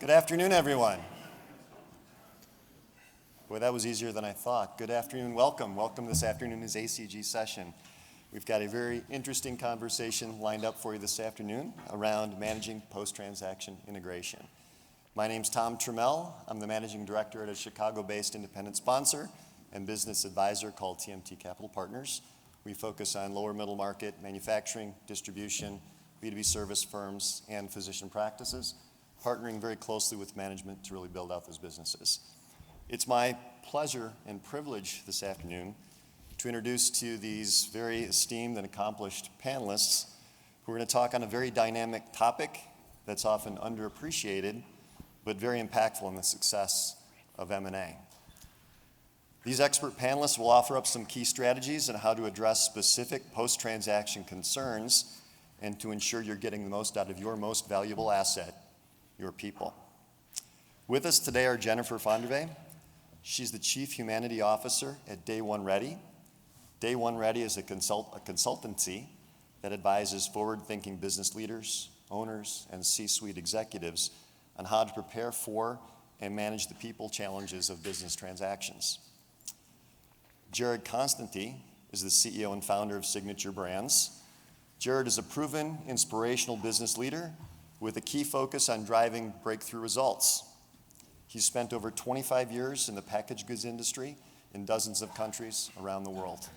Good afternoon, everyone. Boy, that was easier than I thought. Good afternoon, welcome. Welcome this afternoon's ACG session. We've got a very interesting conversation lined up for you this afternoon around managing post-transaction integration. My name's Tom Trammell. I'm the managing director at a Chicago-based independent sponsor and business advisor called TMT Capital Partners. We focus on lower middle market, manufacturing, distribution, B2B service firms, and physician practices, partnering very closely with management to really build out those businesses. It's my pleasure and privilege this afternoon to introduce to you these very esteemed and accomplished panelists who are going to talk on a very dynamic topic that's often underappreciated, but very impactful in the success of M&A. These expert panelists will offer up some key strategies on how to address specific post-transaction concerns and to ensure you're getting the most out of your most valuable asset, your people. With us today are Jennifer Fonderve. She's the Chief Humanity Officer at Day One Ready. Day One Ready is a consultancy that advises forward-thinking business leaders, owners, and C-suite executives on how to prepare for and manage the people challenges of business transactions. Jared Constanti is the CEO and founder of Signature Brands. Jared is a proven, inspirational business leader with a key focus on driving breakthrough results. He's spent over 25 years in the packaged goods industry in dozens of countries around the world.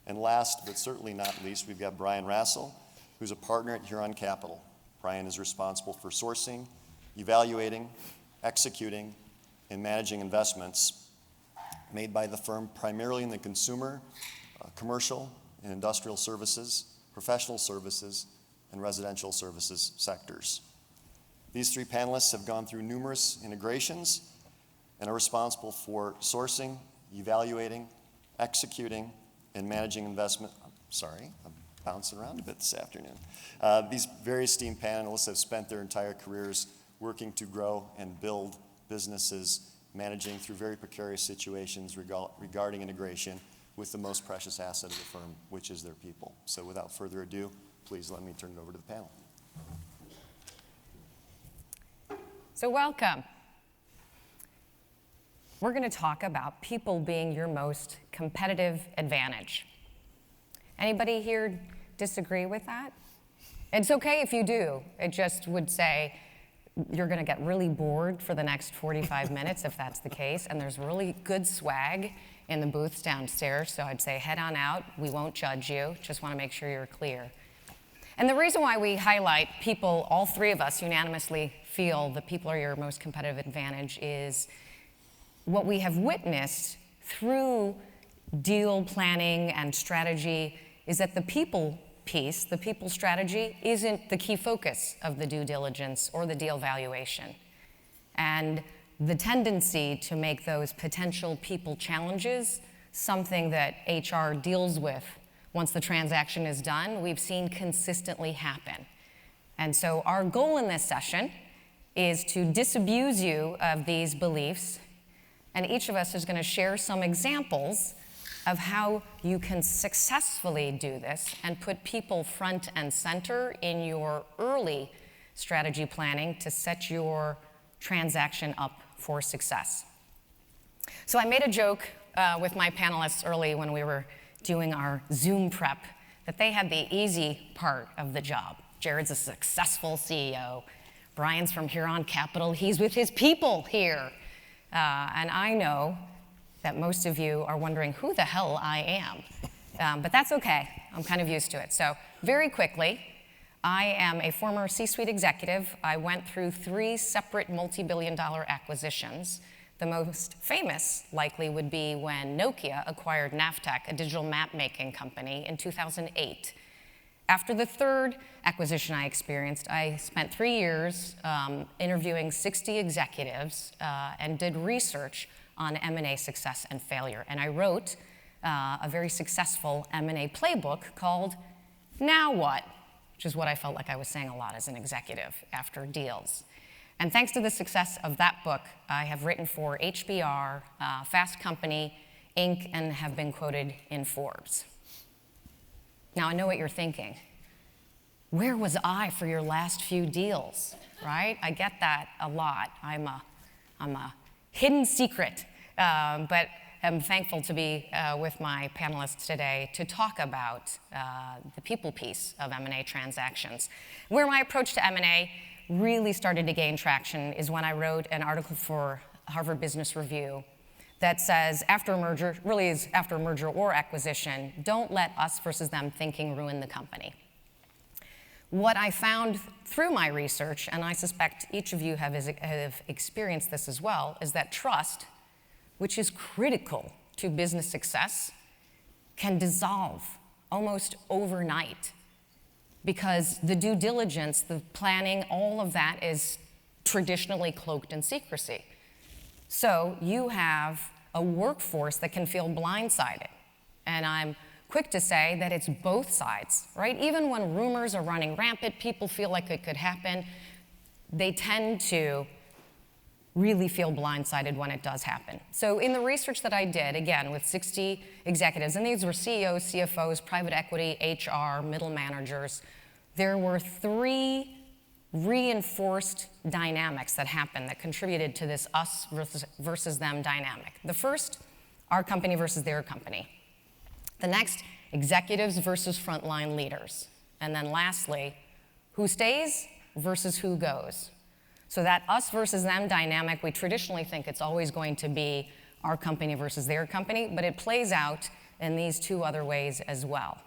And last, but certainly not least, we've got Brian Rassel, who's a partner at Huron Capital. Brian is responsible for sourcing, evaluating, executing, and managing investments made by the firm primarily in the consumer, commercial, and industrial services, professional services, and residential services sectors. These three panelists have gone through numerous integrations and are responsible for sourcing, evaluating, executing, and managing investment. I'm bouncing around a bit this afternoon. These very esteemed panelists have spent their entire careers working to grow and build businesses, managing through very precarious situations regarding integration with the most precious asset of the firm, which is their people. So without further ado, please let me turn it over to the panel. So welcome. We're going to talk about people being your most competitive advantage. Anybody here disagree with that? It's okay if you do. It just would say you're going to get really bored for the next 45 minutes if that's the case, and there's really good swag in the booths downstairs, so I'd say head on out. We won't judge you. Just want to make sure you're clear. And the reason why we highlight people, all three of us unanimously feel that people are your most competitive advantage, is what we have witnessed through deal planning and strategy is that the people piece, the people strategy, isn't the key focus of the due diligence or the deal valuation. And the tendency to make those potential people challenges something that HR deals with once the transaction is done, we've seen consistently happen. And so our goal in this session is to disabuse you of these beliefs, and each of us is going to share some examples of how you can successfully do this and put people front and center in your early strategy planning to set your transaction up for success. So I made a joke with my panelists early when we were doing our Zoom prep that they had the easy part of the job. Jared's a successful CEO. Brian's from Huron Capital. He's with his people here. And I know that most of you are wondering who the hell I am. But that's okay. I'm kind of used to it. So very quickly, I am a former C-suite executive. I went through 3 separate multi-billion-dollar acquisitions. The most famous likely would be when Nokia acquired Navteq, a digital map-making company, in 2008. After the third acquisition I experienced, I spent 3 years interviewing 60 executives and did research on M&A success and failure. And I wrote a very successful M&A playbook called Now What?, which is what I felt like I was saying a lot as an executive after deals. And thanks to the success of that book, I have written for HBR, Fast Company, Inc., and have been quoted in Forbes. Now, I know what you're thinking. Where was I for your last few deals? right? I get that a lot. I'm a hidden secret, but I'm thankful to be with my panelists today to talk about the people piece of M&A transactions. Where my approach to M&A really started to gain traction is when I wrote an article for Harvard Business Review that says, after a merger, really is after a merger or acquisition, don't let us versus them thinking ruin the company. What I found through my research, and I suspect each of you have experienced this as well, is that trust, which is critical to business success, can dissolve almost overnight because the due diligence, the planning, all of that is traditionally cloaked in secrecy. So you have a workforce that can feel blindsided. And I'm quick to say that it's both sides, right? Even when rumors are running rampant, people feel like it could happen, they tend to really feel blindsided when it does happen. So in the research that I did, again, with 60 executives, and these were CEOs, CFOs, private equity, HR, middle managers, there were 3 reinforced dynamics that happened that contributed to this us versus them dynamic. The first, our company versus their company. The next, executives versus frontline leaders. And then lastly, who stays versus who goes. So that us versus them dynamic, we traditionally think it's always going to be our company versus their company, but it plays out in these 2 other ways as well.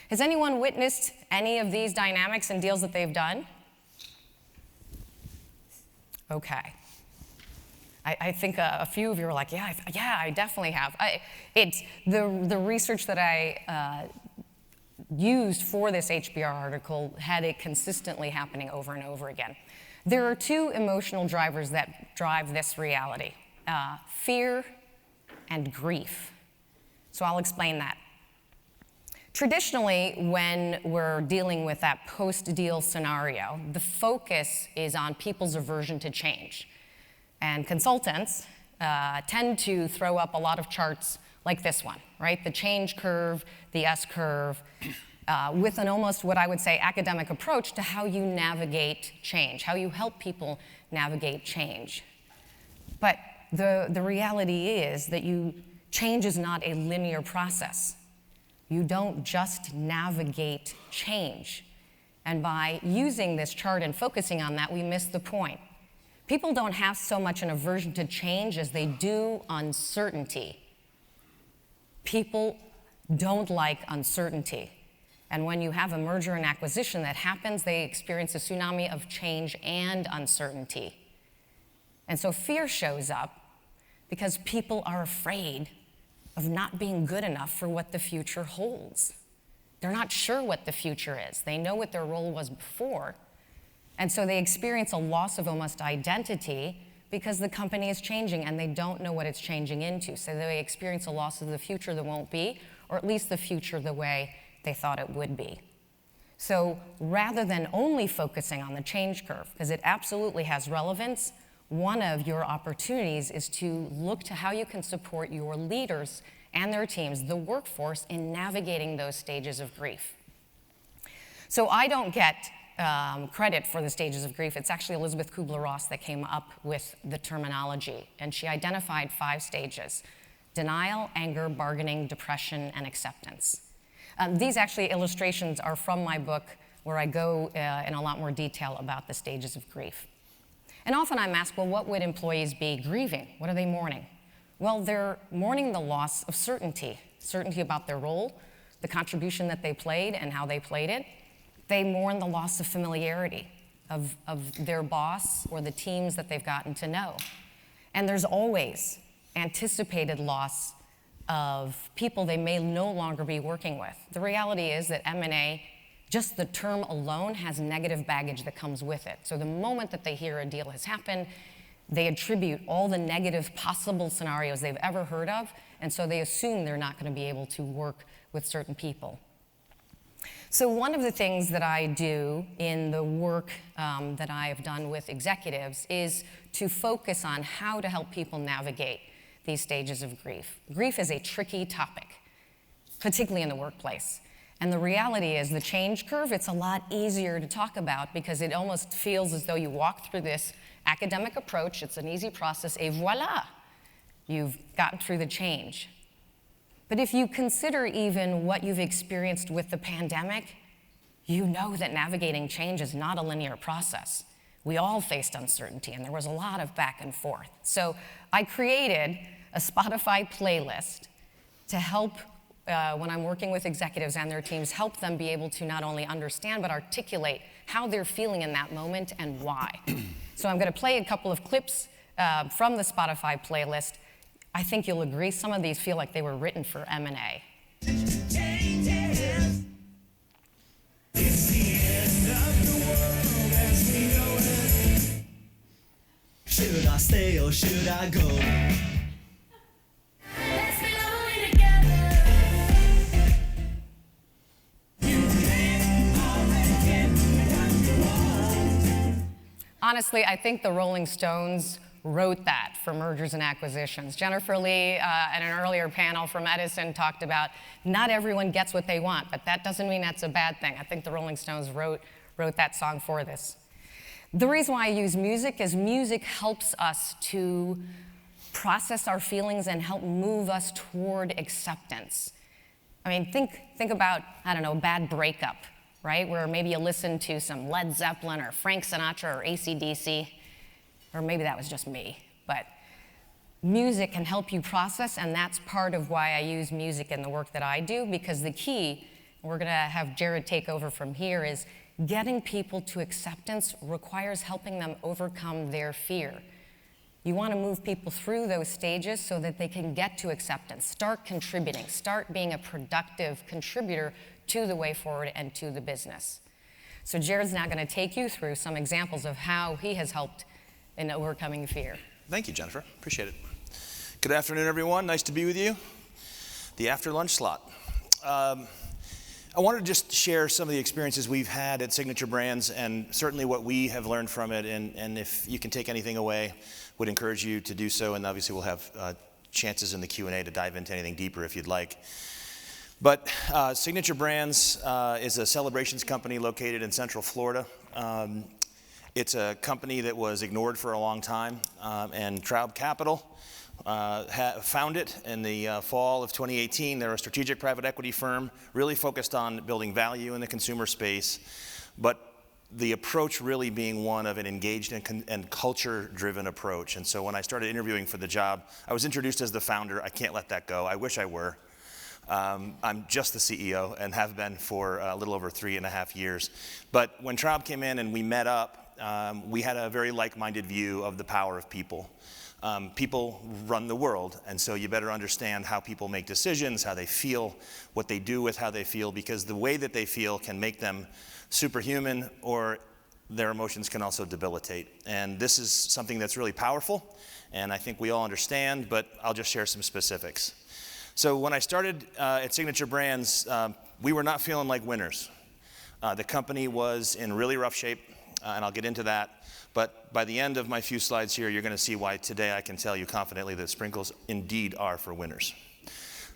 Has anyone witnessed any of these dynamics in deals that they've done? Okay. I think a few of you are like, yeah, I definitely have. It's the research that I used for this HBR article had it consistently happening over and over again. There are 2 emotional drivers that drive this reality, fear and grief. So I'll explain that. Traditionally, when we're dealing with that post-deal scenario, the focus is on people's aversion to change. And consultants tend to throw up a lot of charts like this one, right? The change curve, the S curve, with an almost what I would say academic approach to how you navigate change, how you help people navigate change. But the reality is that change is not a linear process. You don't just navigate change. And by using this chart and focusing on that, we miss the point. People don't have so much an aversion to change as they do uncertainty. People don't like uncertainty. And when you have a merger and acquisition that happens, they experience a tsunami of change and uncertainty. And so fear shows up because people are afraid of not being good enough for what the future holds. They're not sure what the future is. They know what their role was before. And so they experience a loss of almost identity because the company is changing and they don't know what it's changing into. So they experience a loss of the future that won't be, or at least the future the way they thought it would be. So rather than only focusing on the change curve, because it absolutely has relevance, one of your opportunities is to look to how you can support your leaders and their teams, the workforce, in navigating those stages of grief. So I don't get credit for the stages of grief. It's actually Elizabeth Kubler-Ross that came up with the terminology, and she identified 5 stages: denial, anger, bargaining, depression, and acceptance. These actually illustrations are from my book where I go in a lot more detail about the stages of grief. And often I'm asked, well, what would employees be grieving? What are they mourning? Well, they're mourning the loss of certainty about their role, the contribution that they played and how they played it. They mourn the loss of familiarity of their boss or the teams that they've gotten to know. And there's always anticipated loss of people they may no longer be working with. The reality is that M&A, just the term alone, has negative baggage that comes with it. So the moment that they hear a deal has happened, they attribute all the negative possible scenarios they've ever heard of, and so they assume they're not going to be able to work with certain people. So one of the things that I do in the work that I have done with executives is to focus on how to help people navigate these stages of grief. Grief is a tricky topic, particularly in the workplace. And the reality is the change curve, it's a lot easier to talk about because it almost feels as though you walk through this academic approach, it's an easy process, et voila, you've gotten through the change. But if you consider even what you've experienced with the pandemic, you know that navigating change is not a linear process. We all faced uncertainty, and there was a lot of back and forth. So I created a Spotify playlist to help, when I'm working with executives and their teams, help them be able to not only understand, but articulate how they're feeling in that moment and why. So I'm gonna play a couple of clips from the Spotify playlist. I think you'll agree, some of these feel like they were written for M&A. Should I stay or should I go? Let's be lonely together. Honestly, I think the Rolling Stones wrote that for mergers and acquisitions. Jennifer Lee, at an earlier panel from Edison, talked about not everyone gets what they want, but that doesn't mean that's a bad thing. I think the Rolling Stones wrote that song for this. The reason why I use music is music helps us to process our feelings and help move us toward acceptance. I mean, think about, I don't know, a bad breakup, right? Where maybe you listen to some Led Zeppelin or Frank Sinatra or AC/DC, or maybe that was just me, but music can help you process, and that's part of why I use music in the work that I do, because the key, we're gonna have Jared take over from here, is getting people to acceptance requires helping them overcome their fear. You want to move people through those stages so that they can get to acceptance, start contributing, start being a productive contributor to the way forward and to the business. So Jared's now going to take you through some examples of how he has helped in overcoming fear. Thank you, Jennifer. Appreciate it. Good afternoon, everyone. Nice to be with you. The after lunch slot. I wanted to just share some of the experiences we've had at Signature Brands and certainly what we have learned from it. And if you can take anything away, would encourage you to do so. And obviously we'll have chances in the Q&A to dive into anything deeper if you'd like. But Signature Brands is a celebrations company located in Central Florida. It's a company that was ignored for a long time, and Traub Capital found it in the fall of 2018. They're a strategic private equity firm, really focused on building value in the consumer space, but the approach really being one of an engaged and culture-driven approach. And so when I started interviewing for the job, I was introduced as the founder. I can't let that go. I wish I were. I'm just the CEO and have been for a little over 3.5 years. But when Traub came in and we met up, we had a very like-minded view of the power of people. People run the world, and so you better understand how people make decisions, how they feel, what they do with how they feel, because the way that they feel can make them superhuman, or their emotions can also debilitate. And this is something that's really powerful, and I think we all understand, but I'll just share some specifics. So when I started at Signature Brands, we were not feeling like winners. The company was in really rough shape, and I'll get into that. But by the end of my few slides here, you're going to see why today I can tell you confidently that sprinkles indeed are for winners.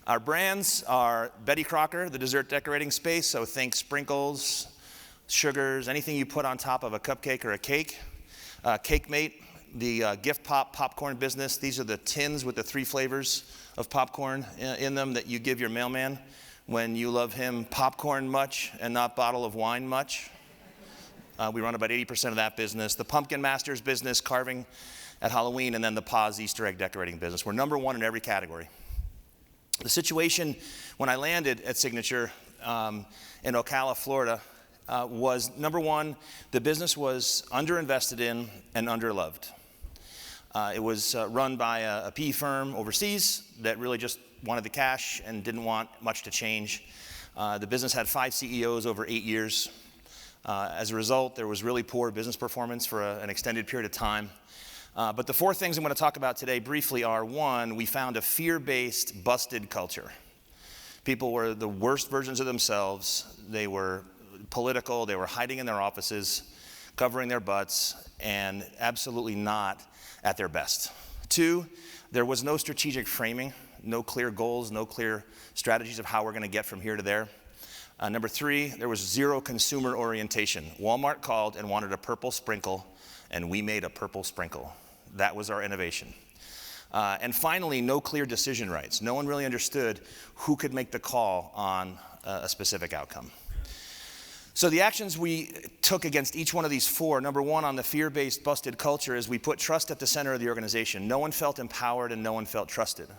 Our brands are Betty Crocker, the dessert decorating space, so think sprinkles, sugars, anything you put on top of a cupcake or a cake. Cake Mate, the gift popcorn business. These are the tins with the 3 flavors of popcorn in them that you give your mailman when you love him popcorn much and not bottle of wine much. We run about 80% of that business. The Pumpkin Masters business, carving at Halloween, and then the Paws Easter egg decorating business. We're number 1 in every category. The situation when I landed at Signature in Ocala, Florida, was number 1, the business was underinvested in and underloved. It was run by a PE firm overseas that really just wanted the cash and didn't want much to change. The business had 5 CEOs over 8 years. As a result, there was really poor business performance for an extended period of time. But the 4 things I'm going to talk about today briefly are, 1, we found a fear-based, busted culture. People were the worst versions of themselves. They were political. They were hiding in their offices, covering their butts, and absolutely not at their best. 2, there was no strategic framing, no clear goals, no clear strategies of how we're going to get from here to there. Number 3, there was zero consumer orientation. Walmart called and wanted a purple sprinkle, and we made a purple sprinkle. That was our innovation. And finally, no clear decision rights. No one really understood who could make the call on a specific outcome. So the actions we took against each one of these 4, number 1 on the fear-based busted culture is we put trust at the center of the organization. No one felt empowered and no one felt trusted.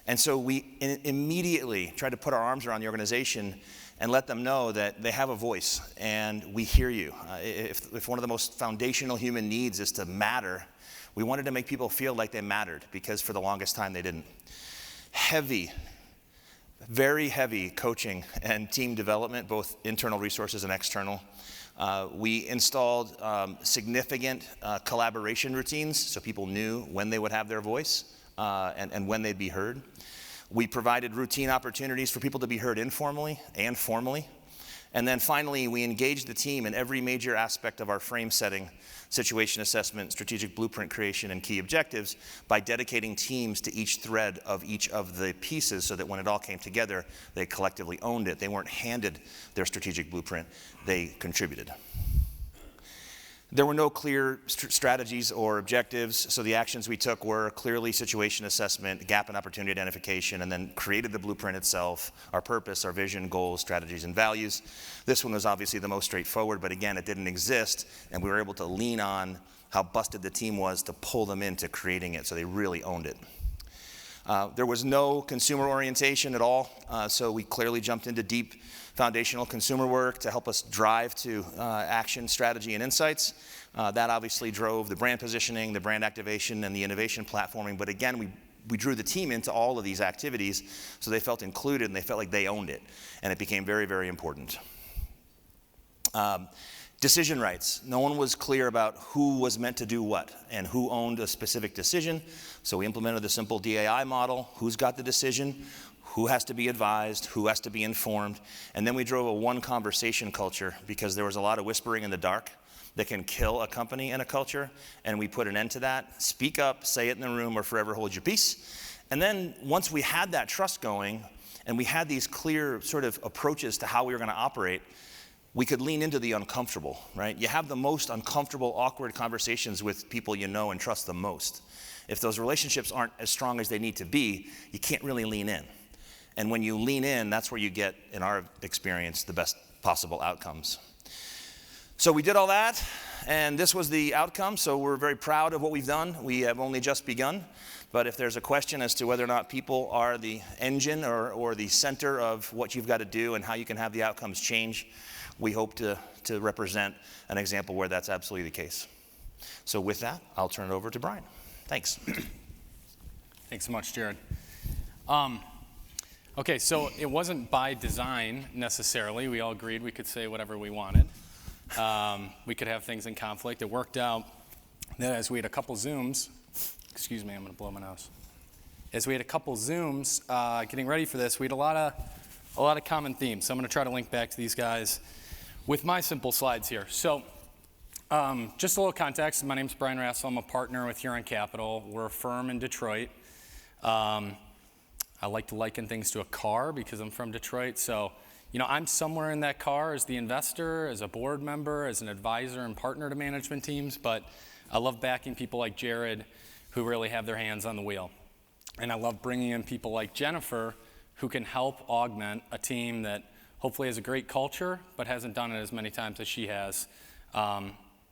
And so we immediately tried to put our arms around the organization and let them know that they have a voice and we hear you. If one of the most foundational human needs is to matter, we wanted to make people feel like they mattered, because for the longest time they didn't. Very heavy coaching and team development, both internal resources and external. We installed significant collaboration routines so people knew when they would have their voice and when they'd be heard. We provided routine opportunities for people to be heard informally and formally. And then finally, we engaged the team in every major aspect of our frame setting, situation assessment, strategic blueprint creation, and key objectives by dedicating teams to each thread of each of the pieces so that when it all came together, they collectively owned it. They weren't handed their strategic blueprint, they contributed. There were no clear strategies or objectives, so the actions we took were clearly situation assessment, gap and opportunity identification, and then created the blueprint itself, our purpose, our vision, goals, strategies, and values. This one was obviously the most straightforward, but again, it didn't exist, and we were able to lean on how busted the team was to pull them into creating it, so they really owned it. There was no consumer orientation at all, so we clearly jumped into deep foundational consumer work to help us drive to action, strategy, and insights. That obviously drove the brand positioning, the brand activation, and the innovation platforming. But again, we drew the team into all of these activities so they felt included and they felt like they owned it. And it became very, very important. Decision rights. No one was clear about who was meant to do what and who owned a specific decision. So we implemented the simple DAI model. Who's got the decision? Who has to be advised, who has to be informed, and then we drove a one conversation culture because there was a lot of whispering in the dark that can kill a company and a culture, and we put an end to that. Speak up, say it in the room, or forever hold your peace. And then once we had that trust going, and we had these clear sort of approaches to how we were gonna operate, we could lean into the uncomfortable, right? You have the most uncomfortable, awkward conversations with people you know and trust the most. If those relationships aren't as strong as they need to be, you can't really lean in. And when you lean in, that's where you get, in our experience, the best possible outcomes. So we did all that, and this was the outcome. So we're very proud of what we've done. We have only just begun. But if there's a question as to whether or not people are the engine or the center of what you've got to do and how you can have the outcomes change, we hope to represent an example where that's absolutely the case. So with that, I'll turn it over to Brian. Thanks. Thanks so much, Jared. Okay, so it wasn't by design necessarily. We all agreed we could say whatever we wanted. We could have things in conflict. It worked out that as we had a couple Zooms, excuse me, I'm gonna blow my nose. As we had a couple Zooms getting ready for this, we had a lot of common themes. So I'm gonna try to link back to these guys with my simple slides here. So just a little context. My name's Brian Rassel. I'm a partner with Huron Capital. We're a firm in Detroit. I like to liken things to a car because I'm from Detroit. So, I'm somewhere in that car as the investor, as a board member, as an advisor and partner to management teams. But I love backing people like Jared who really have their hands on the wheel. And I love bringing in people like Jennifer who can help augment a team that hopefully has a great culture but hasn't done it as many times as she has,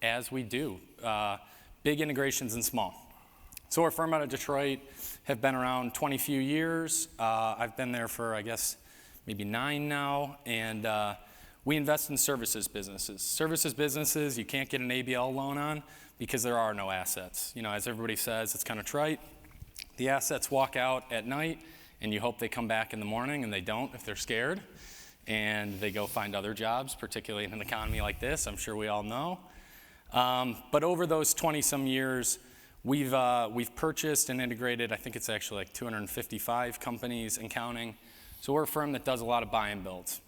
as we do. Big integrations and small. So we're a firm out of Detroit, have been around 20 few years. I've been there for, I guess, maybe 9 now, and we invest in services businesses. Services businesses you can't get an ABL loan on because there are no assets. As everybody says, it's kind of trite. The assets walk out at night, and you hope they come back in the morning, and they don't if they're scared, and they go find other jobs, particularly in an economy like this, I'm sure we all know. But over those 20-some years, we've purchased and integrated, I think it's actually like 255 companies and counting. So we're a firm that does a lot of buy and builds.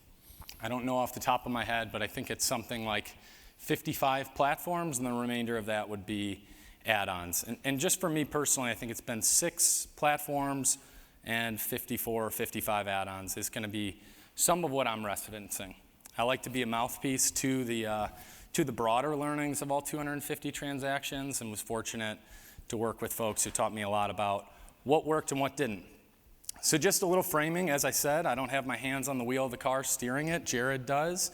I don't know off the top of my head, but I think it's something like 55 platforms, and the remainder of that would be add-ons. And just for me personally, I think it's been 6 platforms and 54 or 55 add-ons is going to be some of what I'm referencing. I like to be a mouthpiece to the broader learnings of all 250 transactions, and was fortunate to work with folks who taught me a lot about what worked and what didn't. So just a little framing, as I said, I don't have my hands on the wheel of the car steering it. Jared does.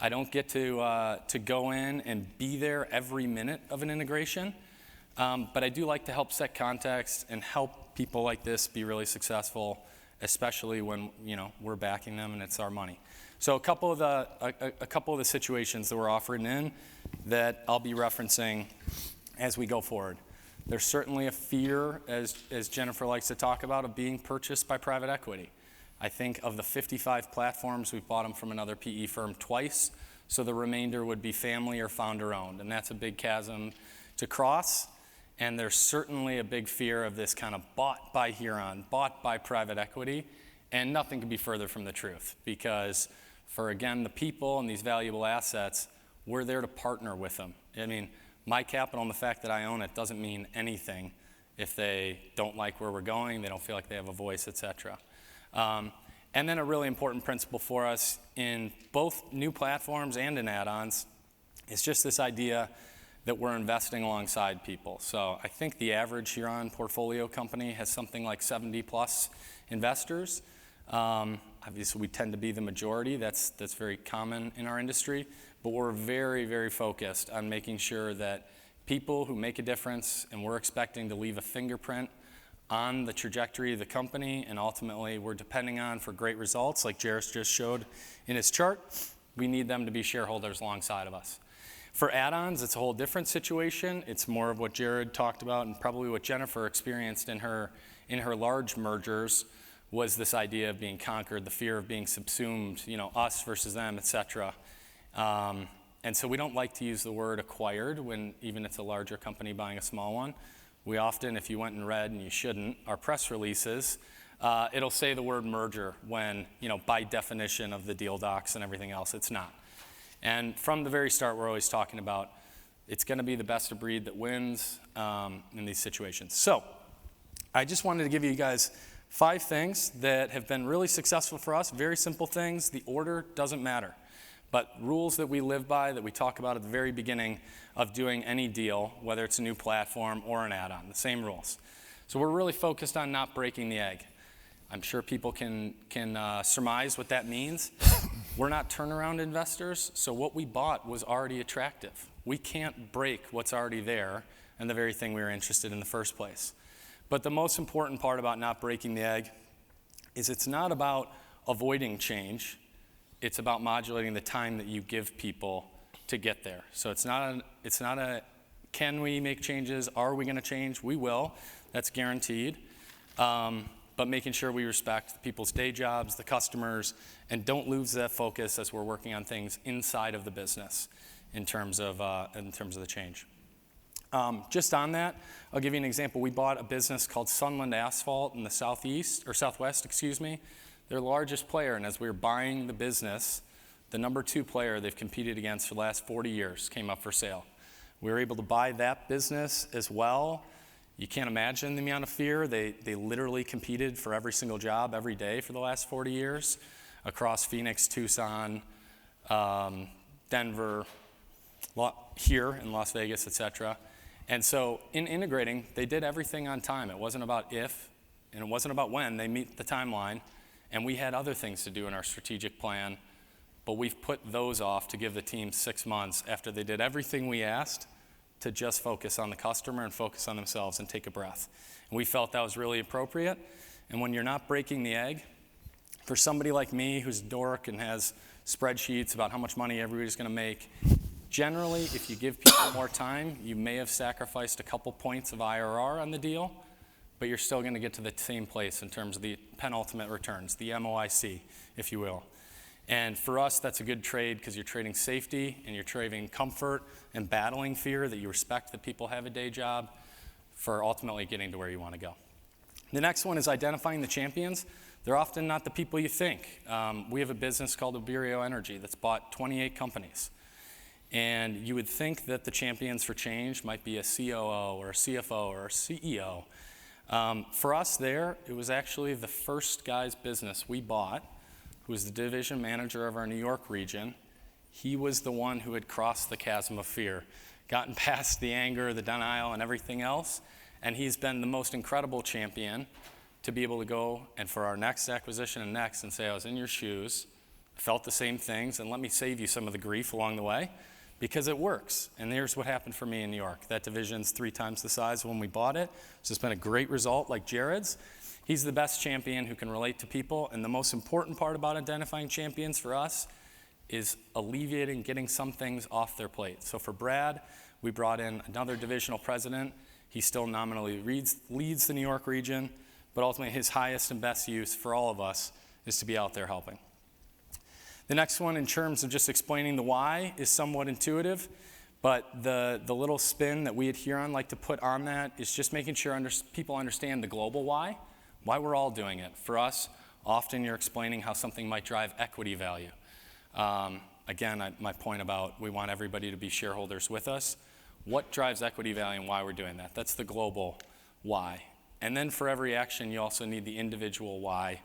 I don't get to go in and be there every minute of an integration, but I do like to help set context and help people like this be really successful, especially when we're backing them and it's our money. So a couple of the situations that we're offering in that I'll be referencing as we go forward. There's certainly a fear, as Jennifer likes to talk about, of being purchased by private equity. I think of the 55 platforms, we've bought them from another PE firm twice, so the remainder would be family or founder-owned, and that's a big chasm to cross. And there's certainly a big fear of this kind of bought by Huron, bought by private equity, and nothing could be further from the truth, because for, again, the people and these valuable assets, we're there to partner with them. I mean, my capital and the fact that I own it doesn't mean anything if they don't like where we're going, they don't feel like they have a voice, et cetera. And then a really important principle for us in both new platforms and in add-ons is just this idea that we're investing alongside people. So I think the average Huron portfolio company has something like 70 plus investors. Obviously, we tend to be the majority. That's very common in our industry. But we're very, very focused on making sure that people who make a difference, and we're expecting to leave a fingerprint on the trajectory of the company, and ultimately we're depending on for great results, like Jairus just showed in his chart, we need them to be shareholders alongside of us. For add-ons, it's a whole different situation. It's more of what Jared talked about, and probably what Jennifer experienced in her large mergers, was this idea of being conquered, the fear of being subsumed, us versus them, et cetera. And so we don't like to use the word acquired when even it's a larger company buying a small one. We often, if you went and read, and you shouldn't, our press releases, it'll say the word merger when, by definition of the deal docs and everything else, it's not. And from the very start, we're always talking about it's going to be the best of breed that wins in these situations. So I just wanted to give you guys 5 things that have been really successful for us, very simple things. The order doesn't matter, but rules that we live by, that we talk about at the very beginning of doing any deal, whether it's a new platform or an add-on, the same rules. So we're really focused on not breaking the egg. I'm sure people can surmise what that means. We're not turnaround investors, so what we bought was already attractive. We can't break what's already there and the very thing we were interested in the first place. But the most important part about not breaking the egg is it's not about avoiding change. It's about modulating the time that you give people to get there. So it's not a can we make changes? Are we going to change? We will. That's guaranteed. But making sure we respect people's day jobs, the customers, and don't lose that focus as we're working on things inside of the business in terms of the change. Just on that, I'll give you an example. We bought a business called Sunland Asphalt in the Southwest, Their largest player, and as we were buying the business, the number 2 player they've competed against for the last 40 years came up for sale. We were able to buy that business as well. You can't imagine the amount of fear. They literally competed for every single job every day for the last 40 years across Phoenix, Tucson, Denver, here in Las Vegas, et cetera. And so in integrating, they did everything on time. It wasn't about if, and it wasn't about when. They meet the timeline. And we had other things to do in our strategic plan, but we've put those off to give the team 6 months after they did everything we asked to just focus on the customer and focus on themselves and take a breath. And we felt that was really appropriate. And when you're not breaking the egg, for somebody like me who's a dork and has spreadsheets about how much money everybody's going to make, generally, if you give people more time, you may have sacrificed a couple points of IRR on the deal, but you're still going to get to the same place in terms of the penultimate returns, the MOIC, if you will. And for us, that's a good trade because you're trading safety and you're trading comfort and battling fear that you respect that people have a day job for ultimately getting to where you want to go. The next one is identifying the champions. They're often not the people you think. We have a business called Oberio Energy that's bought 28 companies. And you would think that the champions for change might be a COO or a CFO or a CEO. For us there, it was actually the first guy's business we bought who was the division manager of our New York region, he was the one who had crossed the chasm of fear, gotten past the anger, the denial, and everything else, and he's been the most incredible champion to be able to go and for our next acquisition and next and say, I was in your shoes, felt the same things, and let me save you some of the grief along the way, because it works. And here's what happened for me in New York. That division's 3 times the size when we bought it, so it's been a great result like Jared's. He's the best champion who can relate to people, and the most important part about identifying champions for us is alleviating, getting some things off their plate. So for Brad, we brought in another divisional president. He still nominally leads the New York region, but ultimately his highest and best use for all of us is to be out there helping. The next one, in terms of just explaining the why, is somewhat intuitive, but the little spin that we at Huron like to put on that is just making sure people understand the global why we're all doing it. For us, often you're explaining how something might drive equity value. Again, my point about we want everybody to be shareholders with us. What drives equity value and why we're doing that? That's the global why. And then for every action, you also need the individual why,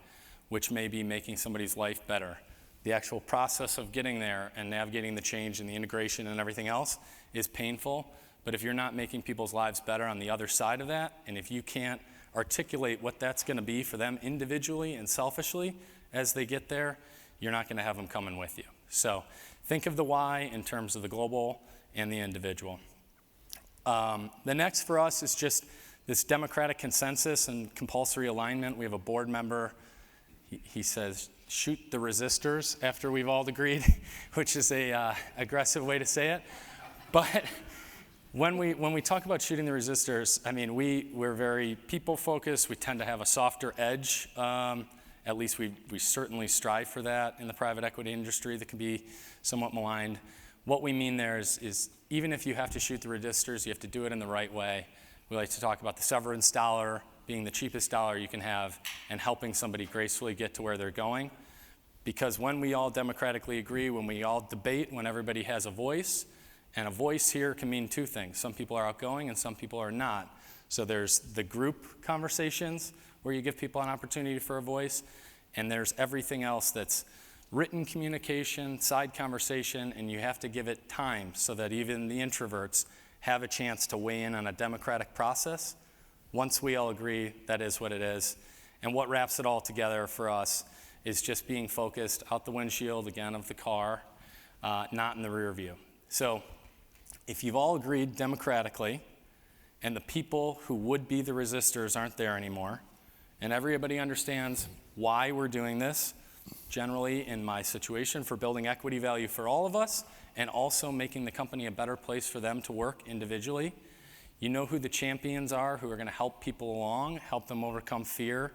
which may be making somebody's life better. The actual process of getting there and navigating the change and the integration and everything else is painful, but if you're not making people's lives better on the other side of that, and if you can't articulate what that's going to be for them individually and selfishly as they get there, you're not going to have them coming with you. So think of the why in terms of the global and the individual. The next for us is just this democratic consensus and compulsory alignment. We have a board member, he says, shoot the resistors after we've all agreed, which is a aggressive way to say it. But when we talk about shooting the resistors, I mean, we're very people-focused. We tend to have a softer edge. At least we certainly strive for that in the private equity industry that can be somewhat maligned. What we mean there is even if you have to shoot the resistors, you have to do it in the right way. We like to talk about the severance dollar being the cheapest dollar you can have and helping somebody gracefully get to where they're going. Because when we all democratically agree, when we all debate, when everybody has a voice, and a voice here can mean 2 things. Some people are outgoing and some people are not. So there's the group conversations where you give people an opportunity for a voice, and there's everything else that's written communication, side conversation, and you have to give it time so that even the introverts have a chance to weigh in on a democratic process. Once we all agree, that is what it is. And what wraps it all together for us is just being focused out the windshield, again, of the car, not in the rear view. So if you've all agreed democratically, and the people who would be the resistors aren't there anymore, and everybody understands why we're doing this, generally in my situation, for building equity value for all of us, and also making the company a better place for them to work individually. You know who the champions are, who are going to help people along, help them overcome fear,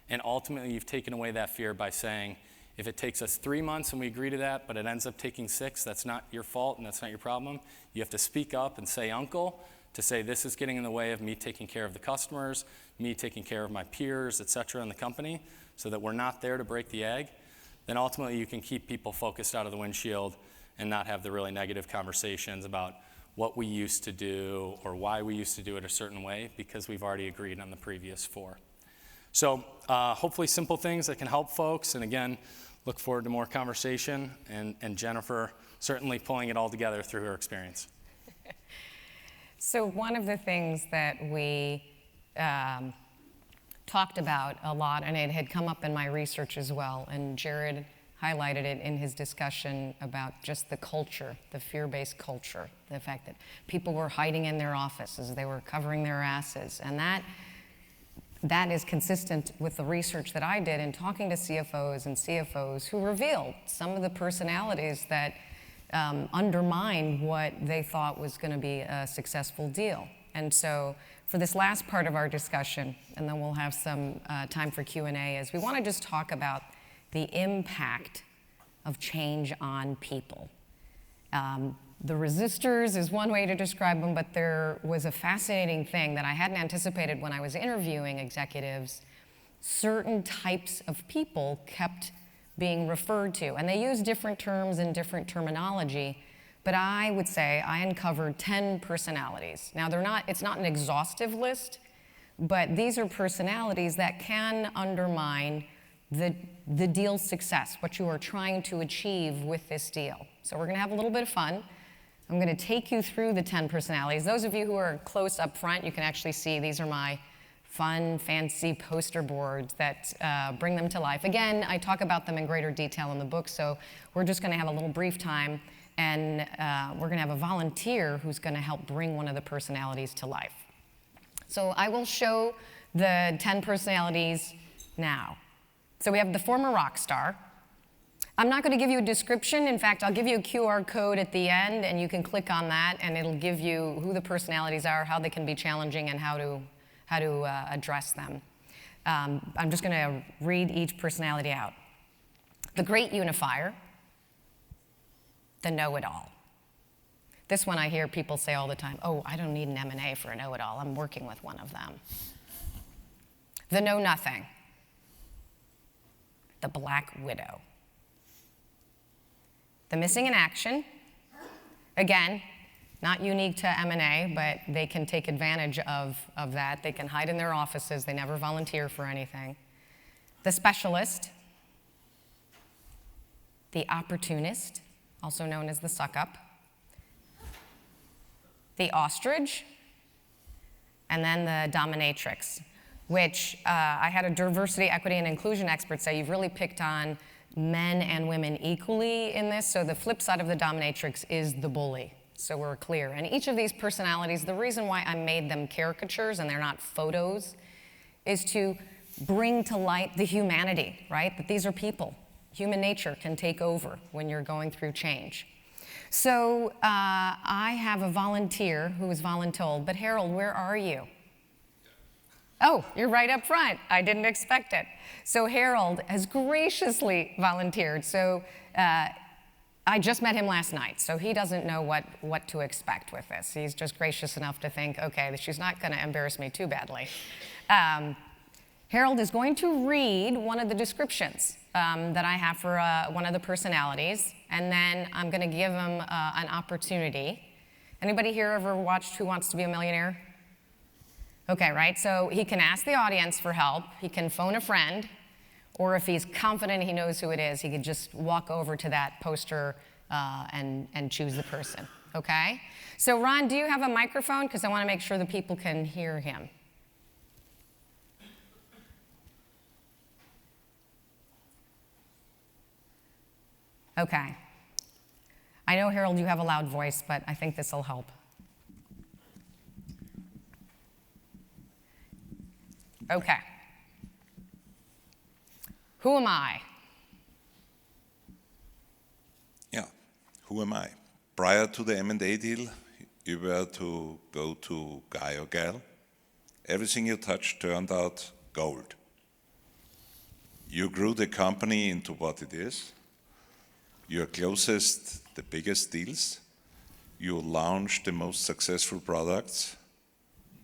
and ultimately you've taken away that fear by saying, if it takes us 3 months and we agree to that, but it ends up taking 6, that's not your fault and that's not your problem. You have to speak up and say uncle, to say this is getting in the way of me taking care of the customers, me taking care of my peers, et cetera, in the company, so that we're not there to break the egg. Then ultimately you can keep people focused out of the windshield and not have the really negative conversations about what we used to do or why we used to do it a certain way, because we've already agreed on the previous 4. So hopefully simple things that can help folks, and again, look forward to more conversation, and Jennifer certainly pulling it all together through her experience. So one of the things that we talked about a lot, and it had come up in my research as well, and Jared highlighted it in his discussion about just the culture, the fear-based culture, the fact that people were hiding in their offices, they were covering their asses, and that is consistent with the research that I did in talking to CFOs who revealed some of the personalities that undermine what they thought was going to be a successful deal. And so for this last part of our discussion, and then we'll have some time for Q&A, is we want to just talk about the impact of change on people. The resistors is one way to describe them, but there was a fascinating thing that I hadn't anticipated when I was interviewing executives. Certain types of people kept being referred to, and they use different terms and different terminology, but I would say I uncovered 10 personalities. Now, it's not an exhaustive list, but these are personalities that can undermine the deal's success, what you are trying to achieve with this deal. So we're gonna have a little bit of fun. I'm gonna take you through the 10 personalities. Those of you who are close up front, you can actually see these are my fun, fancy poster boards that bring them to life. Again, I talk about them in greater detail in the book, so we're just gonna have a little brief time, and we're gonna have a volunteer who's gonna help bring one of the personalities to life. So I will show the 10 personalities now. So we have the former rock star. I'm not gonna give you a description. In fact, I'll give you a QR code at the end, and you can click on that, and it'll give you who the personalities are, how they can be challenging, and how to address them. I'm just gonna read each personality out. The great unifier, the know-it-all. This one I hear people say all the time, oh, I don't need an M&A for a know-it-all. I'm working with one of them. The know-nothing, the black widow. The missing in action, again, not unique to M&A, but they can take advantage of that. They can hide in their offices. They never volunteer for anything. The specialist, the opportunist, also known as the suck-up, the ostrich, and then the dominatrix, which I had a diversity, equity, and inclusion expert say you've really picked on men and women equally in this, so the flip side of the dominatrix is the bully, so we're clear. And each of these personalities, the reason why I made them caricatures and they're not photos, is to bring to light the humanity, right? That these are people. Human nature can take over when you're going through change. So I have a volunteer who was voluntold, but Harold, where are you? Oh, you're right up front. I didn't expect it. So Harold has graciously volunteered. So I just met him last night, so he doesn't know what to expect with this. He's just gracious enough to think, okay, she's not going to embarrass me too badly. Harold is going to read one of the descriptions that I have for one of the personalities, and then I'm going to give him an opportunity. Anybody here ever watched Who Wants to Be a Millionaire? Okay, right? So he can ask the audience for help, he can phone a friend, or if he's confident he knows who it is, he could just walk over to that poster and choose the person, okay? So Ron, do you have a microphone? Because I want to make sure the people can hear him. Okay. I know, Harold, you have a loud voice, but I think this will help. Okay. Who am I? Yeah, who am I? Prior to the M&A deal, you were to go to guy or gal. Everything you touched turned out gold. You grew the company into what it is. Your closest, the biggest deals. You launched the most successful products.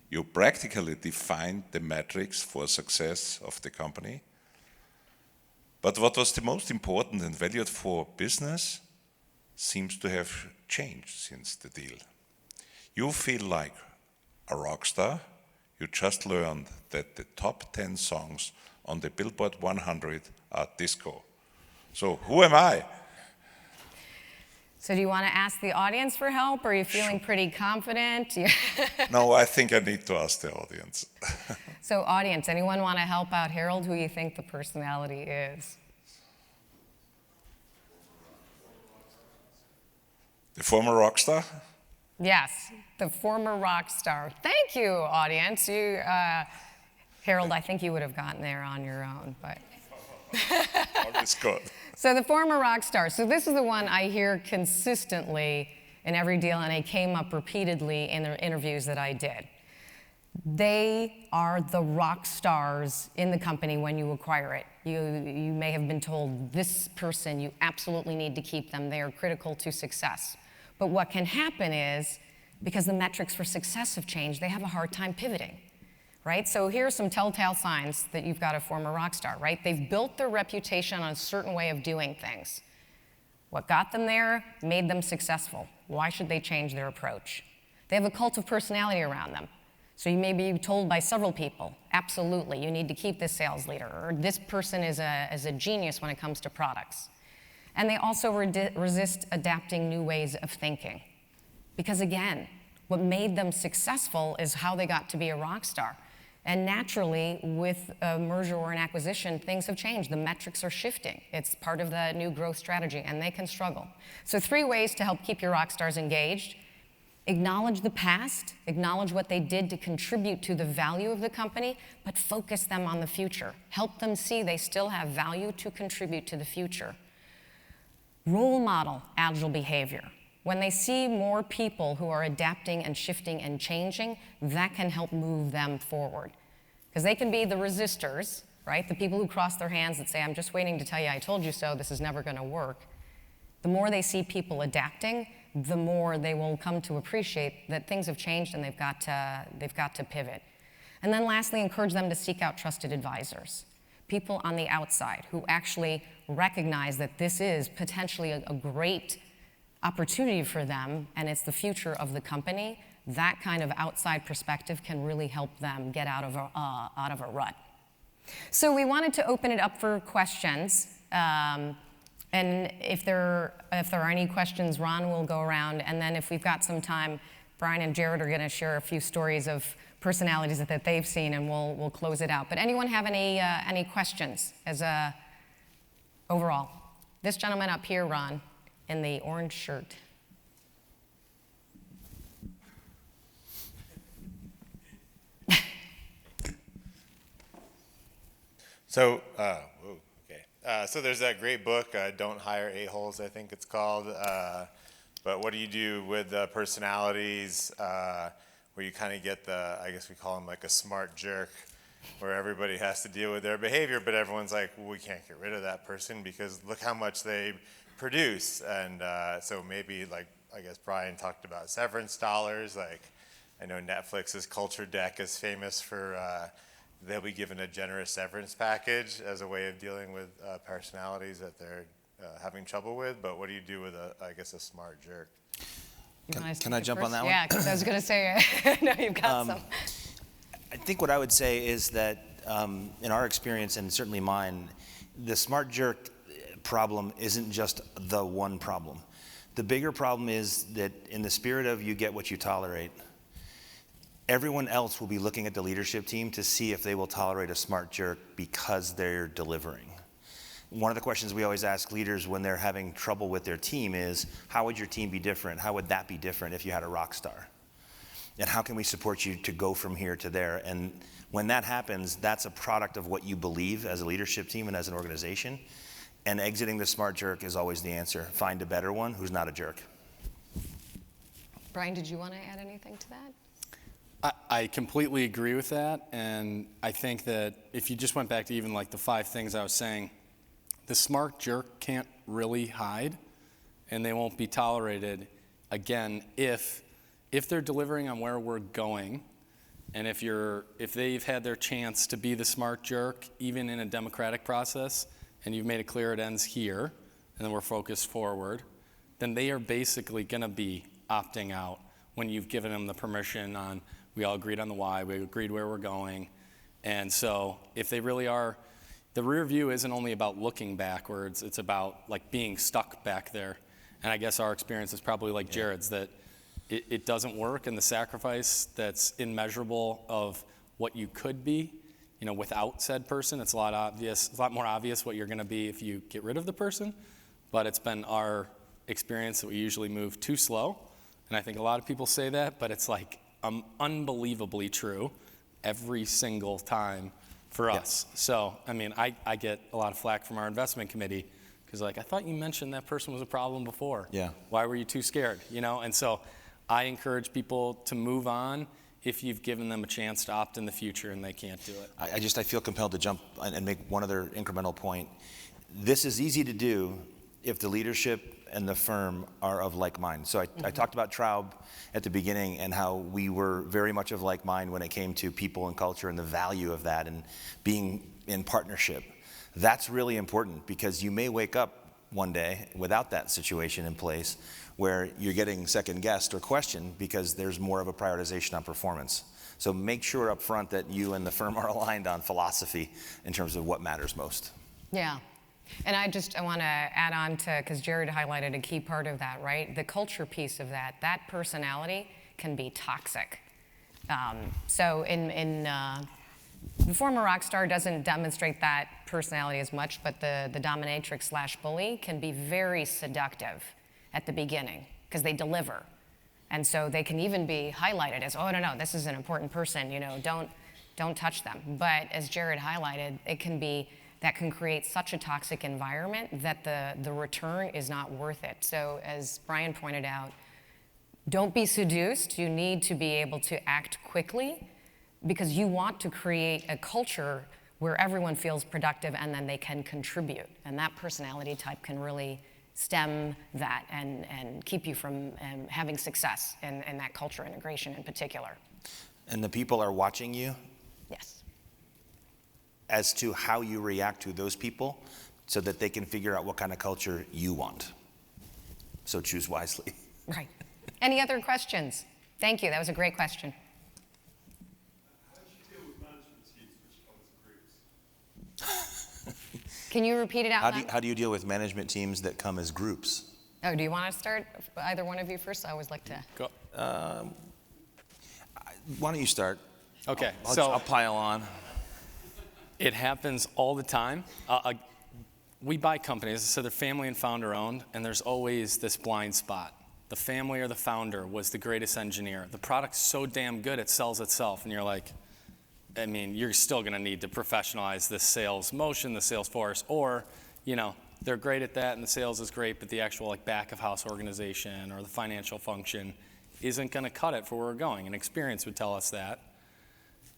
You practically defined the metrics for success of the company. But what was the most important and valued for business seems to have changed since the deal. You feel like a rock star. You just learned that the top 10 songs on the Billboard 100 are disco. So who am I? So do you want to ask the audience for help, or are you feeling pretty confident? No, I think I need to ask the audience. So audience, anyone want to help out Harold, who you think the personality is? The former rock star? Yes, the former rock star. Thank you, audience. You, Harold, I think you would have gotten there on your own, but. Always good. So the former rock star. So this is the one I hear consistently in every deal, and it came up repeatedly in the interviews that I did. They are the rock stars in the company when you acquire it. You may have been told, this person, you absolutely need to keep them. They are critical to success. But what can happen is, because the metrics for success have changed, they have a hard time pivoting. Right? So here are some telltale signs that you've got a former rock star, right? They've built their reputation on a certain way of doing things. What got them there made them successful. Why should they change their approach? They have a cult of personality around them. So you may be told by several people, absolutely, you need to keep this sales leader, or this person is a genius when it comes to products. And they also resist adapting new ways of thinking. Because again, what made them successful is how they got to be a rock star. And naturally, with a merger or an acquisition, things have changed. The metrics are shifting. It's part of the new growth strategy, and they can struggle. So 3 ways to help keep your rock stars engaged. Acknowledge the past, acknowledge what they did to contribute to the value of the company, but focus them on the future. Help them see they still have value to contribute to the future. Role model agile behavior. When they see more people who are adapting and shifting and changing, that can help move them forward. Because they can be the resistors, right? The people who cross their hands and say, I'm just waiting to tell you I told you so, this is never going to work. The more they see people adapting, the more they will come to appreciate that things have changed and they've got to pivot. And then lastly, encourage them to seek out trusted advisors. People on the outside who actually recognize that this is potentially a great opportunity for them, and it's the future of the company. That kind of outside perspective can really help them get out of a rut. So we wanted to open it up for questions. And if there are any questions, Ron will go around, and then if we've got some time, Brian and Jared are going to share a few stories of personalities that they've seen, and we'll close it out. But anyone have any questions as a overall? This gentleman up here, Ron, in the orange shirt. So, so there's that great book, Don't Hire A-Holes, I think it's called. But what do you do with the personalities where you kind of get I guess we call them like a smart jerk, where everybody has to deal with their behavior, but everyone's like, well, we can't get rid of that person because look how much they produce. And so maybe, like, I guess Brian talked about severance dollars. Like, I know Netflix's Culture Deck is famous for they'll be given a generous severance package as a way of dealing with personalities that they're having trouble with. But what do you do with a smart jerk? Can I jump on that one? Yeah, because I was going to say, no, you've got some. I think what I would say is that in our experience, and certainly mine, the smart jerk problem isn't just the one problem. The bigger problem is that in the spirit of you get what you tolerate, everyone else will be looking at the leadership team to see if they will tolerate a smart jerk because they're delivering. One of the questions we always ask leaders when they're having trouble with their team is, how would your team be different? How would that be different if you had a rock star? And how can we support you to go from here to there? And when that happens, that's a product of what you believe as a leadership team and as an organization. And exiting the smart jerk is always the answer. Find a better one who's not a jerk. Brian, did you want to add anything to that? I completely agree with that, and I think that if you just went back to even like the 5 things I was saying, the smart jerk can't really hide, and they won't be tolerated again if they're delivering on where we're going, and if they've had their chance to be the smart jerk, even in a democratic process, and you've made it clear it ends here, and then we're focused forward, then they are basically going to be opting out when you've given them the permission on, we all agreed on the why, we agreed where we're going. And so if they really are, the rear view isn't only about looking backwards, it's about like being stuck back there. And I guess our experience is probably like Jared's, that it doesn't work, and the sacrifice that's immeasurable of what you could be, without said person, it's a lot more obvious what you're gonna be if you get rid of the person. But it's been our experience that we usually move too slow. And I think a lot of people say that, but it's like unbelievably true every single time for us. So, I mean, I get a lot of flack from our investment committee because I thought you mentioned that person was a problem before. Yeah. Why were you too scared? And so I encourage people to move on if you've given them a chance to opt in the future and they can't do it. I feel compelled to jump and make one other incremental point. This is easy to do if the leadership and the firm are of like mind. So I talked about Traub at the beginning and how we were very much of like mind when it came to people and culture and the value of that and being in partnership. That's really important because you may wake up one day without that situation in place where you're getting second guessed or questioned because there's more of a prioritization on performance. So make sure up front that you and the firm are aligned on philosophy in terms of what matters most. Yeah. And I want to add on to, because Jared highlighted a key part of that, right? The culture piece of that personality can be toxic. So the former rock star doesn't demonstrate that personality as much, but the dominatrix / bully can be very seductive at the beginning because they deliver. And so they can even be highlighted as, oh, no, this is an important person, don't touch them. But as Jared highlighted, that can create such a toxic environment that the return is not worth it. So as Brian pointed out, don't be seduced. You need to be able to act quickly because you want to create a culture where everyone feels productive and then they can contribute. And that personality type can really stem that and keep you from having success in that culture integration in particular. And the people are watching you Yes. as to how you react to those people so that they can figure out what kind of culture you want. So choose wisely. Right. Any other questions? Thank you. That was a great question. Can you repeat it out loud? How do you deal with management teams that come as groups? Oh, do you want to start? Either one of you first? I always like to. Go. Why don't you start? Okay, I'll pile on. It happens all the time. We buy companies, so they're family and founder owned, and there's always this blind spot. The family or the founder was the greatest engineer. The product's so damn good it sells itself, and you're like, you're still going to need to professionalize this sales motion, the sales force, or, they're great at that and the sales is great, but the actual back of house organization or the financial function isn't going to cut it for where we're going. And experience would tell us that.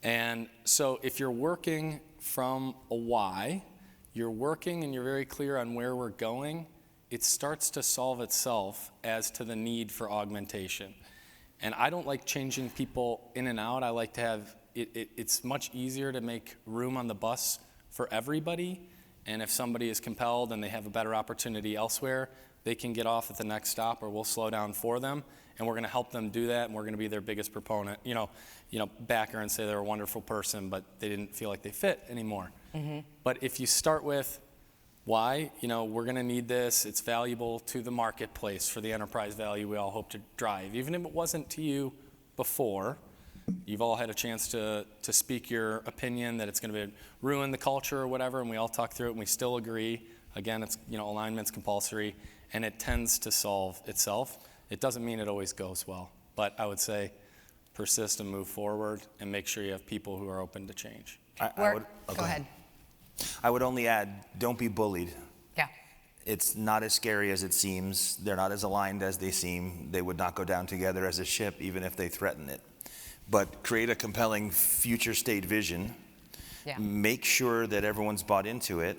And so if you're working from a why, you're working and you're very clear on where we're going, it starts to solve itself as to the need for augmentation. And I don't like changing people in and out. I like to have it's much easier to make room on the bus for everybody. And if somebody is compelled and they have a better opportunity elsewhere, they can get off at the next stop or we'll slow down for them. And we're going to help them do that, and we're going to be their biggest proponent. Backer and say they're a wonderful person, but they didn't feel like they fit anymore. Mm-hmm. But if you start with why, we're going to need this, it's valuable to the marketplace for the enterprise value we all hope to drive. Even if it wasn't to you before, you've all had a chance to speak your opinion that it's going to ruin the culture or whatever, and we all talk through it and we still agree. Again, it's alignment's compulsory, and it tends to solve itself. It doesn't mean it always goes well, but I would say persist and move forward and make sure you have people who are open to change. Go ahead. I would only add, don't be bullied. Yeah. It's not as scary as it seems. They're not as aligned as they seem. They would not go down together as a ship even if they threaten it. But create a compelling future state vision. Yeah. Make sure that everyone's bought into it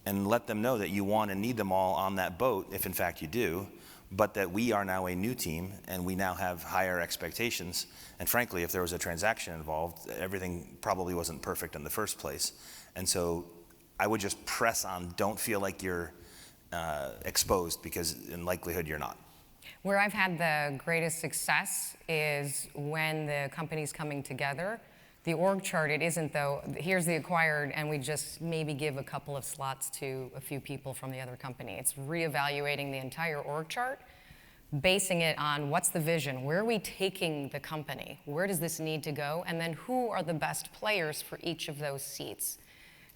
and let them know that you want and need them all on that boat, if in fact you do, but that we are now a new team and we now have higher expectations. And frankly, if there was a transaction involved, everything probably wasn't perfect in the first place. And so I would just press on, don't feel like you're exposed, because in likelihood you're not. Where I've had the greatest success is when the company's coming together. The org chart, it isn't though, here's the acquired, and we just maybe give a couple of slots to a few people from the other company. It's reevaluating the entire org chart, basing it on what's the vision, where are we taking the company, where does this need to go, and then who are the best players for each of those seats,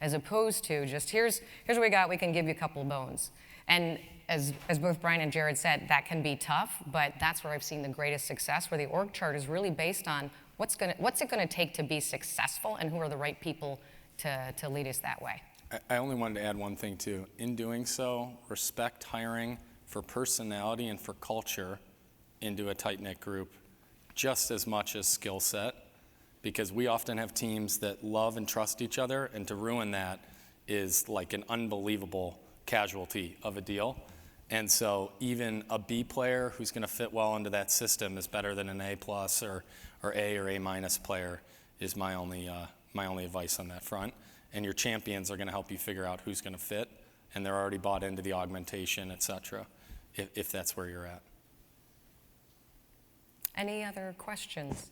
as opposed to just here's what we got, we can give you a couple bones. And as both Brian and Jared said, that can be tough, but that's where I've seen the greatest success, where the org chart is really based on what's it going to take to be successful and who are the right people to lead us that way. I only wanted to add one thing too. In doing so, respect hiring for personality and for culture into a tight-knit group just as much as skill set, because we often have teams that love and trust each other, and to ruin that is like an unbelievable casualty of a deal. And so even a B player who's going to fit well into that system is better than an A plus or A or A minus player is my only advice on that front. And your champions are going to help you figure out who's going to fit, and they're already bought into the augmentation, et cetera, if that's where you're at. Any other questions?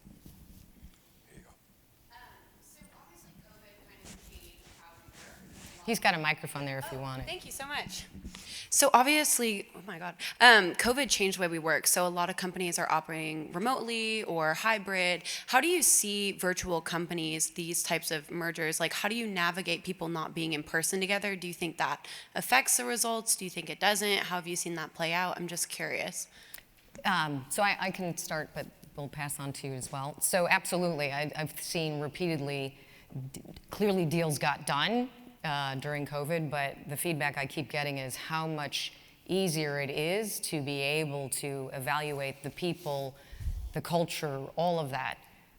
Here you go. He's got a microphone there if you want it. Thank you so much. So obviously, oh my God, COVID changed the way we work. So a lot of companies are operating remotely or hybrid. How do you see virtual companies, these types of mergers? Like, how do you navigate people not being in person together? Do you think that affects the results? Do you think it doesn't? How have you seen that play out? I'm just curious. So I can start, but we'll pass on to you as well. So absolutely, I've seen repeatedly, clearly deals got done during COVID, but the feedback I keep getting is how much easier it is to be able to evaluate the people, the culture, all of that.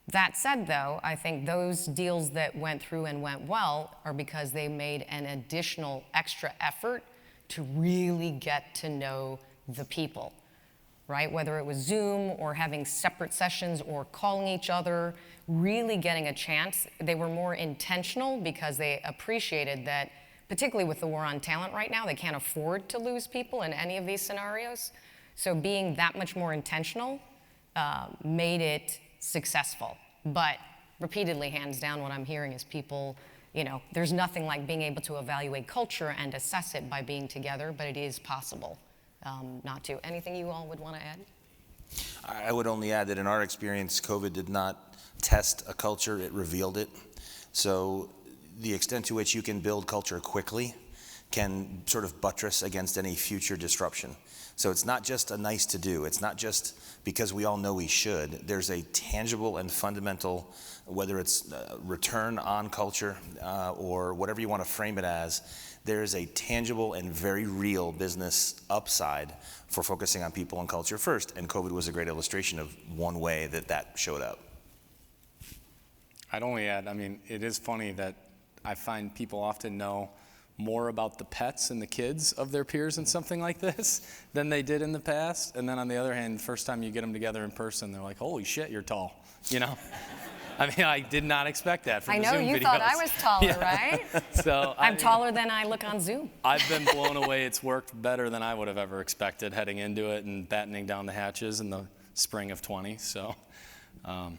That said, though, I think those deals that went through and went well are because they made an additional extra effort to really get to know the people, right? Whether it was Zoom or having separate sessions or calling each other, really getting a chance. They were more intentional because they appreciated that, particularly with the war on talent right now, they can't afford to lose people in any of these scenarios. So being that much more intentional made it successful. But repeatedly, hands down, what I'm hearing is people, there's nothing like being able to evaluate culture and assess it by being together, but it is possible not to. Anything you all would want to add? I would only add that in our experience, COVID did not test a culture, it revealed it. So the extent to which you can build culture quickly can sort of buttress against any future disruption. So it's not just a nice to do. It's not just because we all know we should. There's a tangible and fundamental, whether it's return on culture or whatever you want to frame it as, there is a tangible and very real business upside for focusing on people and culture first. And COVID was a great illustration of one way that showed up. I'd only add, it is funny that I find people often know more about the pets and the kids of their peers in something like this than they did in the past. And then on the other hand, the first time you get them together in person, they're like, holy shit, you're tall, I did not expect that from the Zoom videos. I know, you thought I was taller, right? So I'm taller than I look on Zoom. I've been blown away. It's worked better than I would have ever expected heading into it and battening down the hatches in the spring of 20. So I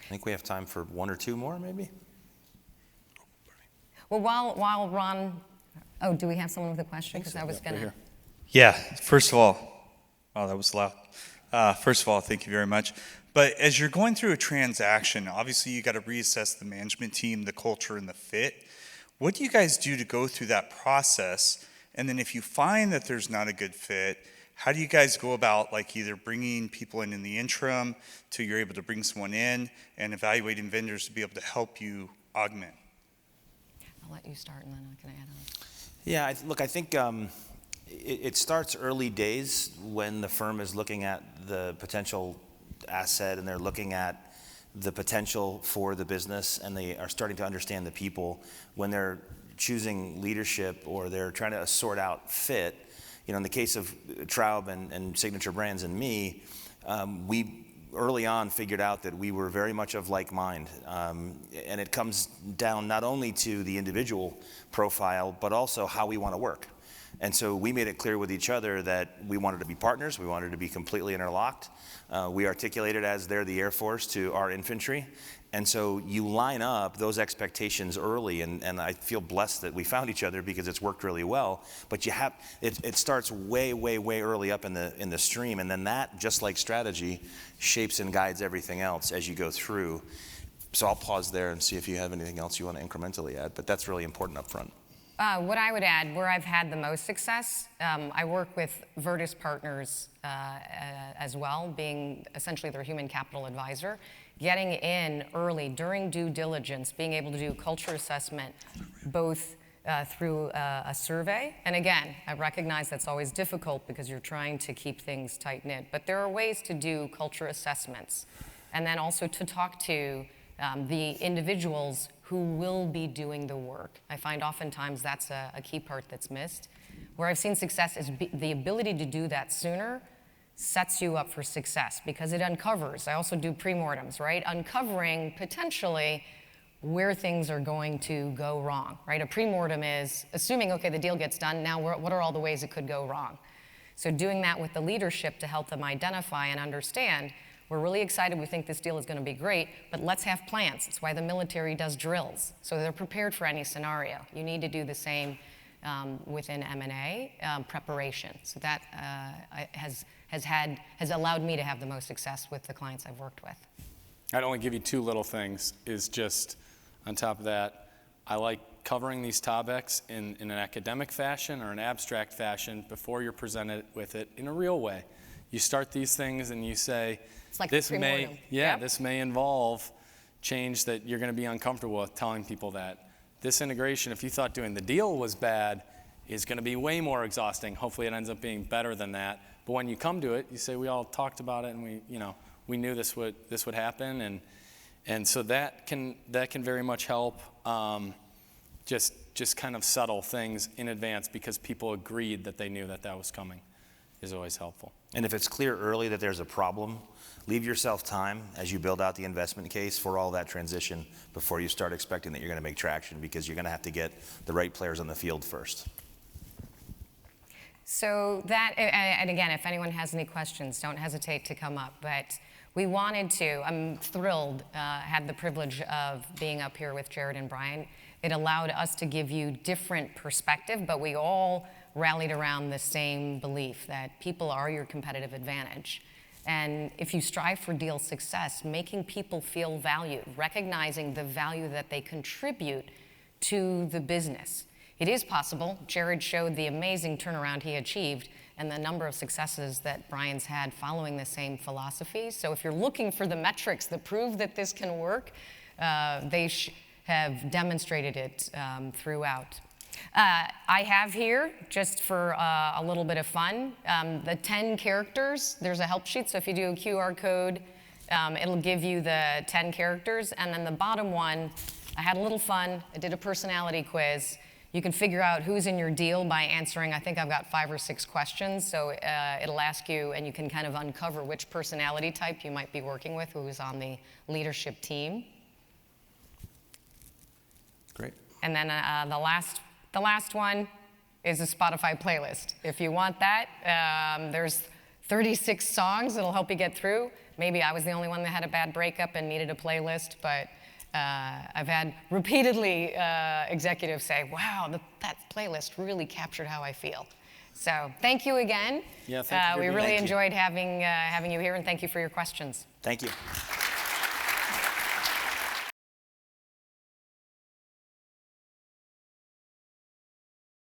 think we have time for one or two more, maybe? Well, while Ron, do we have someone with a question? Because I was going to. Yeah, first of all, wow, that was loud. First of all, thank you very much. But as you're going through a transaction, obviously you got to reassess the management team, the culture, and the fit. What do you guys do to go through that process? And then if you find that there's not a good fit, how do you guys go about either bringing people in the interim till you're able to bring someone in and evaluating vendors to be able to help you augment? I'll let you start and then I can add on. Yeah, I think it starts early days when the firm is looking at the potential asset and they're looking at the potential for the business and they are starting to understand the people. When they're choosing leadership or they're trying to sort out fit, in the case of Traub and Signature Brands and me, we early on figured out that we were very much of like mind. And it comes down not only to the individual profile, but also how we want to work. And so we made it clear with each other that we wanted to be partners, we wanted to be completely interlocked. We articulated as they're the Air Force to our infantry. And so you line up those expectations early, and I feel blessed that we found each other because it's worked really well. But it starts way, way, way early up in the stream, and then that, just like strategy, shapes and guides everything else as you go through. So I'll pause there and see if you have anything else you want to incrementally add, but that's really important up front. What I would add, where I've had the most success, I work with Virtus Partners as well, being essentially their human capital advisor, getting in early during due diligence, being able to do culture assessment, both through a survey. And again, I recognize that's always difficult because you're trying to keep things tight-knit, but there are ways to do culture assessments. And then also to talk to the individuals who will be doing the work. I find oftentimes that's a key part that's missed. Where I've seen success is the ability to do that sooner sets you up for success because it uncovers. I also do pre-mortems, right? Uncovering potentially where things are going to go wrong, right? A pre-mortem is assuming, okay, the deal gets done, now what are all the ways it could go wrong? So doing that with the leadership to help them identify and understand we're really excited, we think this deal is going to be great, but let's have plans. It's why the military does drills, so they're prepared for any scenario. You need to do the same within M&A preparation. So that has allowed me to have the most success with the clients I've worked with. I'd only give you two little things, is just on top of that, I like covering these topics in an academic fashion or an abstract fashion before you're presented with it in a real way. You start these things and you say, It's like this the may, premortem. yeah, Yep. this may involve change that you're going to be uncomfortable with, telling people that. This integration, if you thought doing the deal was bad, is going to be way more exhausting. Hopefully it ends up being better than that. But when you come to it, you say, we all talked about it and we knew this would happen, and so that can very much help. Just kind of subtle things in advance because people agreed that they knew that was coming is always helpful. And if it's clear early that there's a problem, leave yourself time as you build out the investment case for all that transition before you start expecting that you're going to make traction, because you're going to have to get the right players on the field first. So that, and again, if anyone has any questions, don't hesitate to come up. But we wanted to, I'm thrilled, had the privilege of being up here with Jared and Brian. It allowed us to give you different perspective, but we all rallied around the same belief that people are your competitive advantage. And if you strive for deal success, making people feel valued, recognizing the value that they contribute to the business. It is possible. Jared showed the amazing turnaround he achieved and the number of successes that Brian's had following the same philosophy. So if you're looking for the metrics that prove that this can work, they have demonstrated it throughout. I have here, just for a little bit of fun, the 10 characters. There's a help sheet, so if you do a QR code, it'll give you the 10 characters. And then the bottom one, I had a little fun. I did a personality quiz. You can figure out who's in your deal by answering, I think I've got 5 or 6 questions. So it'll ask you, and you can kind of uncover which personality type you might be working with, who's on the leadership team. Great. And then the last one is a Spotify playlist. If you want that, there's 36 songs that'll help you get through. Maybe I was the only one that had a bad breakup and needed a playlist, but I've had repeatedly executives say, wow, that playlist really captured how I feel. So thank you again. Yeah, thank you. We really enjoyed having you here, and thank you for your questions. Thank you.